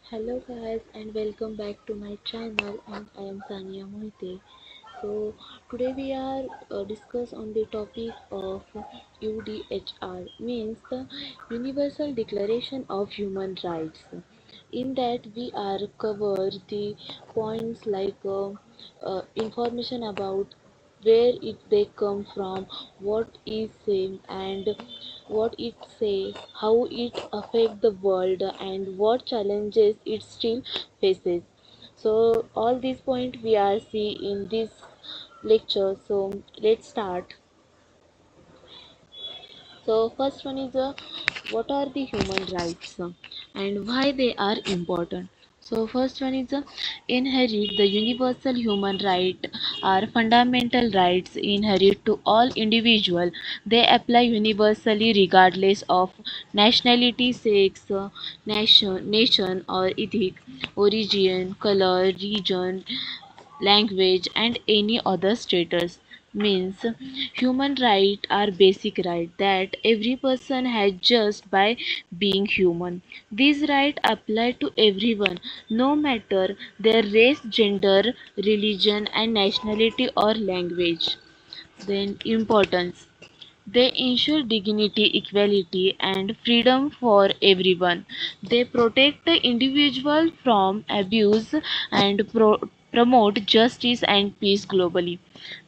Hello guys and welcome back to my channel, and I am Sania Mohite. So today we are discuss on the topic of UDHR, means the Universal Declaration of Human Rights. In that we are cover the points like information about where they come from, what is same, and what it says, how it affect the world, and what challenges it still faces. So all these points we are see in this lecture. So let's start. So first one is what are the human rights and why they are important. So first one is inherit. The universal human right are fundamental rights inherent to all individual. They apply universally regardless of nationality, sex, nation or ethnic origin, color, region, language, and any other status. Means human rights are basic right that every person has just by being human. These rights apply to everyone, no matter their race, gender, religion, and nationality or language. Then importance. They ensure dignity, equality, and freedom for everyone. They protect the individual from abuse and promote justice and peace globally.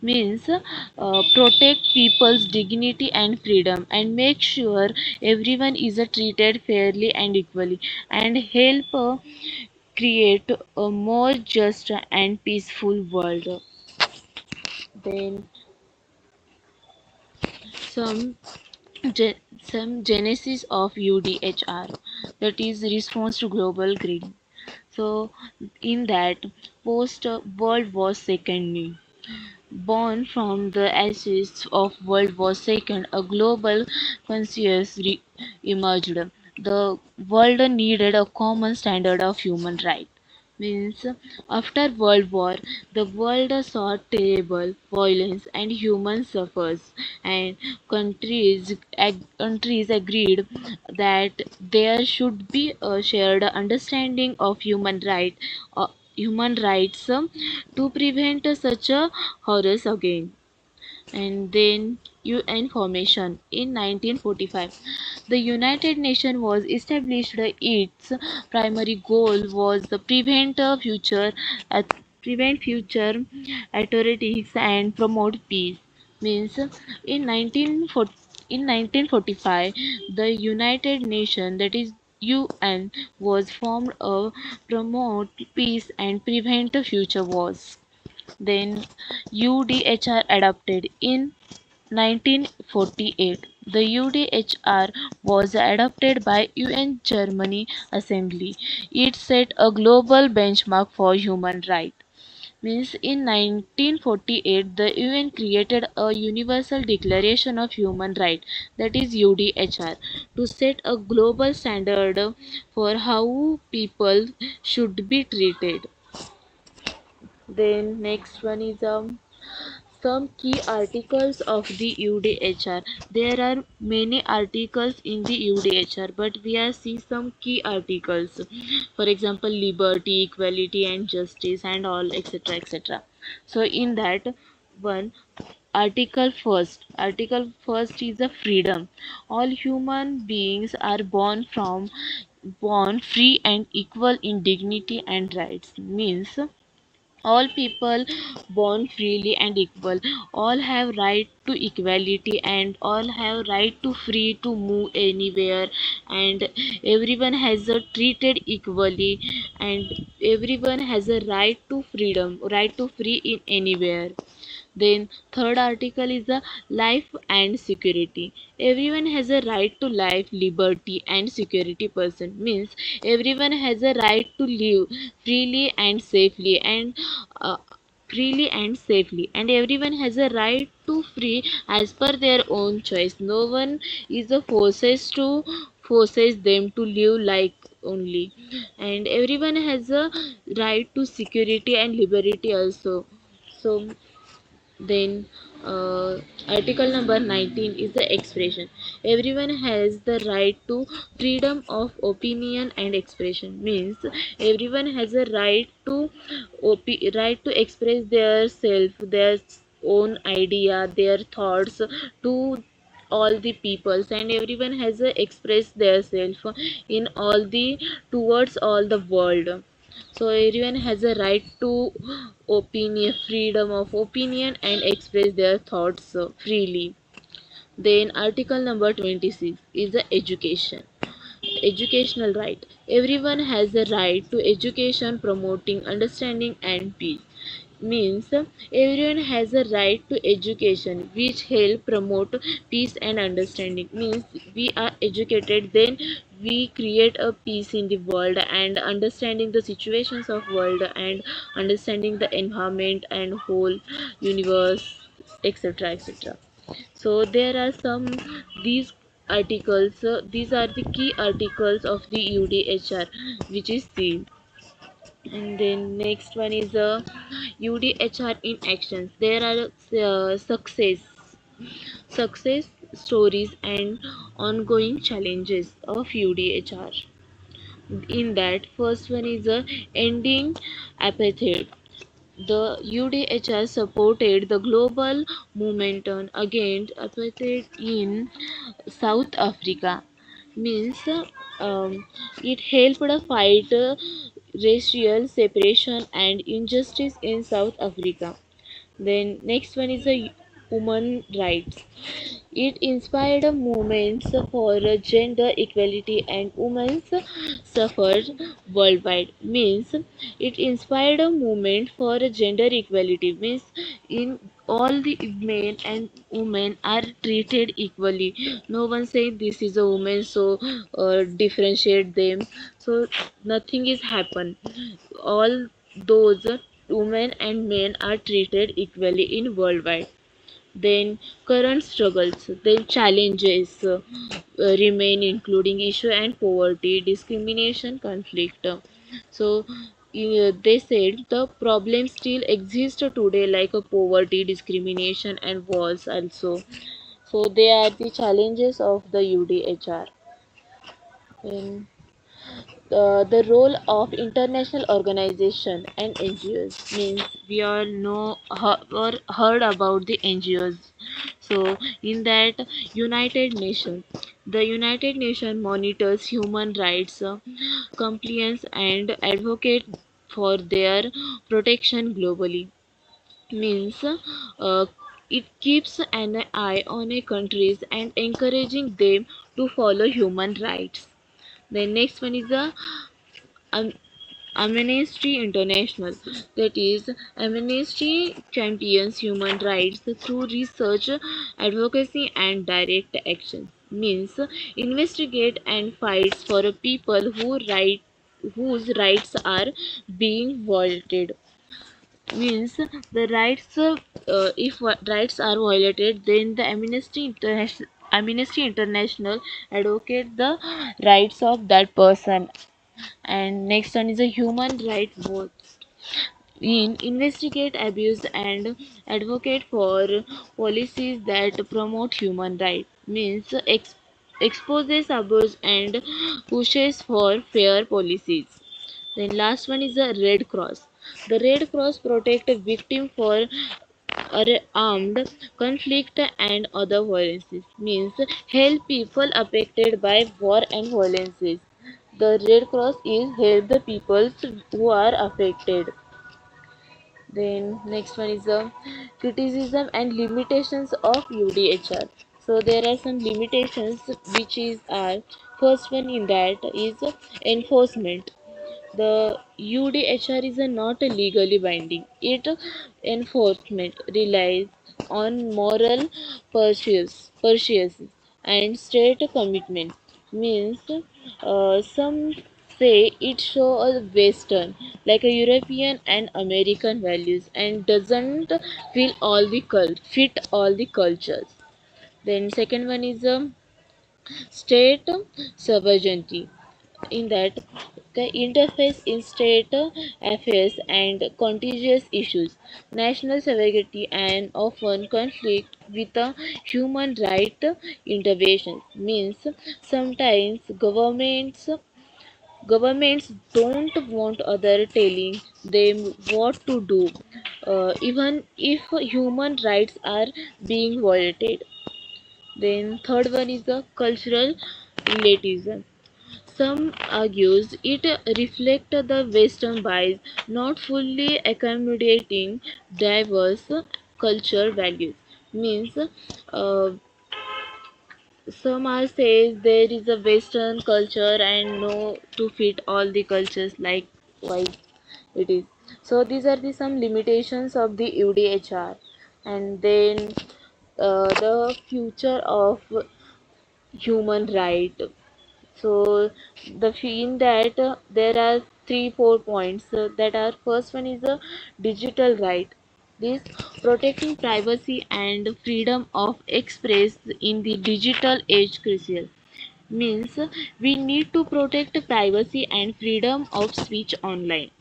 Means protect people's dignity and freedom and make sure everyone is treated fairly and equally, and help create a more just and peaceful world. Then some some genesis of UDHR, that is response to global greed. So in that post World War II, born from the ashes of World War II, a global conscience emerged. The world needed a common standard of human rights. Means after World War, the world saw terrible violence and human suffers, and countries agreed that there should be a shared understanding of human rights to prevent such a horrors again. And then UN formation in 1945. The United Nations was established. Its primary goal was to prevent future authorities and promote peace. Means in 1940, in 1945, the United Nations, that is UN, was formed to promote peace and prevent future wars. Then UDHR adopted in 1948. The UDHR was adopted by UN Germany Assembly. It set a global benchmark for human rights. Means in 1948 the UN created a Universal Declaration of Human Rights, that is UDHR, to set a global standard for how people should be treated. Then next one is some key articles of the UDHR. There are many articles in the UDHR, but we are see some key articles. For example, liberty, equality, and justice, and all etc. etc. So in that one, Article first is the freedom. All human beings are born free and equal in dignity and rights. Means all people born freely and equal, all have right to equality, and all have right to free to move anywhere, and everyone has a treated equally, and everyone has a right to freedom, right to free in anywhere. Then third article is the life and security. Everyone has a right to life, liberty, and security. Person means everyone has a right to live freely and safely, and uh, and everyone has a right to free as per their own choice. No one is a forces them to live like only, and everyone has a right to security and liberty also. So then Article number 19 is the expression. Everyone has the right to freedom of opinion and expression. Means everyone has a right to express their self, their own idea, their thoughts to all the peoples, and everyone has expressed their self in all the towards all the world. So everyone has a right to opinion, freedom of opinion, and express their thoughts freely. Then article number 26 is the education. Educational right. Everyone has a right to education promoting understanding and peace. Means everyone has a right to education which help promote peace and understanding. Means we are educated, then we create a peace in the world and understanding the situations of world and understanding the environment and whole universe, etc, etc. So there are some these articles. These are the key articles of the UDHR, which is seen. And then next one is UDHR in actions. There are success stories and ongoing challenges of UDHR. In that, first one is ending apartheid. The UDHR supported the global movement against apartheid in South Africa. Means it helped fight racial separation and injustice in South Africa. Then next one is a women rights. It inspired movements for gender equality and women's suffrage worldwide. Means it inspired a movement for gender equality. Means in all the men and women are treated equally. No one saying this is a woman, so differentiate them. So nothing is happen. All those women and men are treated equally in worldwide. Then current struggles, then challenges remain, including issue and poverty, discrimination, conflict. So they said the problems still exist today, like poverty, discrimination, and wars also. So they are the challenges of the UDHR. And the role of international organization and NGOs. Means we all know or heard about the NGOs. So in that, United Nations, the United Nations monitors human rights compliance and advocate for their protection globally. Means it keeps an eye on a countries and encouraging them to follow human rights. The next one is the Am- Amnesty International. That is, Amnesty champions human rights through research, advocacy, and direct action. Means investigate and fights for people whose rights are being violated. Means the rights if rights are violated, then the Amnesty International advocate the rights of that person. And next one is a human right vote. In investigate abuse and advocate for policies that promote human rights. Means exposes abuse and pushes for fair policies. Then last one is the Red Cross. The Red Cross protect a victim for armed conflict and other violences. Means help people affected by war and violences. The Red Cross is help the people who are affected. Then next one is the criticism and limitations of UDHR. So there are some limitations which is are first one in that is enforcement. The UDHR is not legally binding. Its enforcement relies on moral pursuits and state commitment. Means some say it show a Western, like a European and American values, and doesn't fit all the cultures. Then second one is state sovereignty. in that the interface in state affairs and contentious issues, national sovereignty, and often conflict with human right intervention. Means sometimes governments don't want other telling them what to do, even if human rights are being violated. Then third one is the cultural relativism. Some argues it reflects the Western bias, not fully accommodating diverse culture values. Means some are says there is a Western culture and no to fit all the cultures likewise it is. So these are the some limitations of the UDHR, and then the future of human right. So the in that there are 3 4 points that are first one is a digital right. This protecting privacy and freedom of express in the digital age crucial. Means we need to protect privacy and freedom of speech online.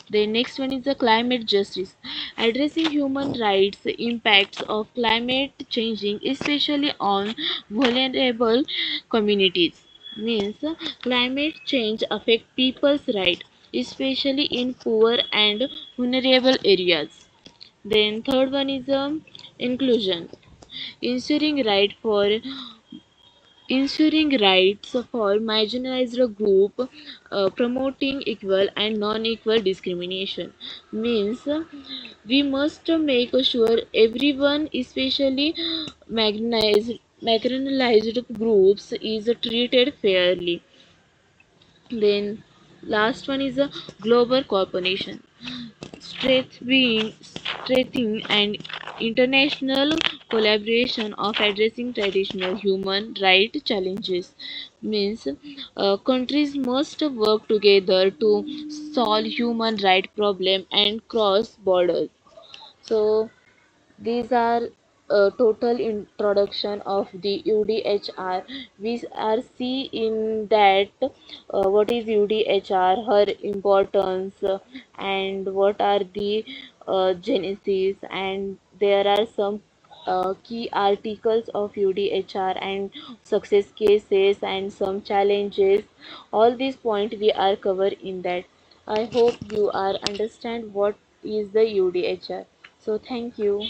The next one is the climate justice. Addressing human rights impacts of climate changing, especially on vulnerable communities. Means climate change affect people's right, especially in poor and vulnerable areas. Then third one is inclusion. Ensuring right for ensuring rights for marginalized group, promoting equal and non-equal discrimination. Means we must make sure everyone, especially marginalized groups, is treated fairly. Then last one is a global cooperation, strengthening and international collaboration of addressing traditional human rights challenges. Means countries must work together to solve human rights problem and cross borders. So these are a total introduction of the UDHR. We are see in that what is UDHR, her importance, and what are the genesis, and there are some key articles of UDHR and success cases and some challenges. All these points we are covered in that. I hope you are understand what is the UDHR. So thank you.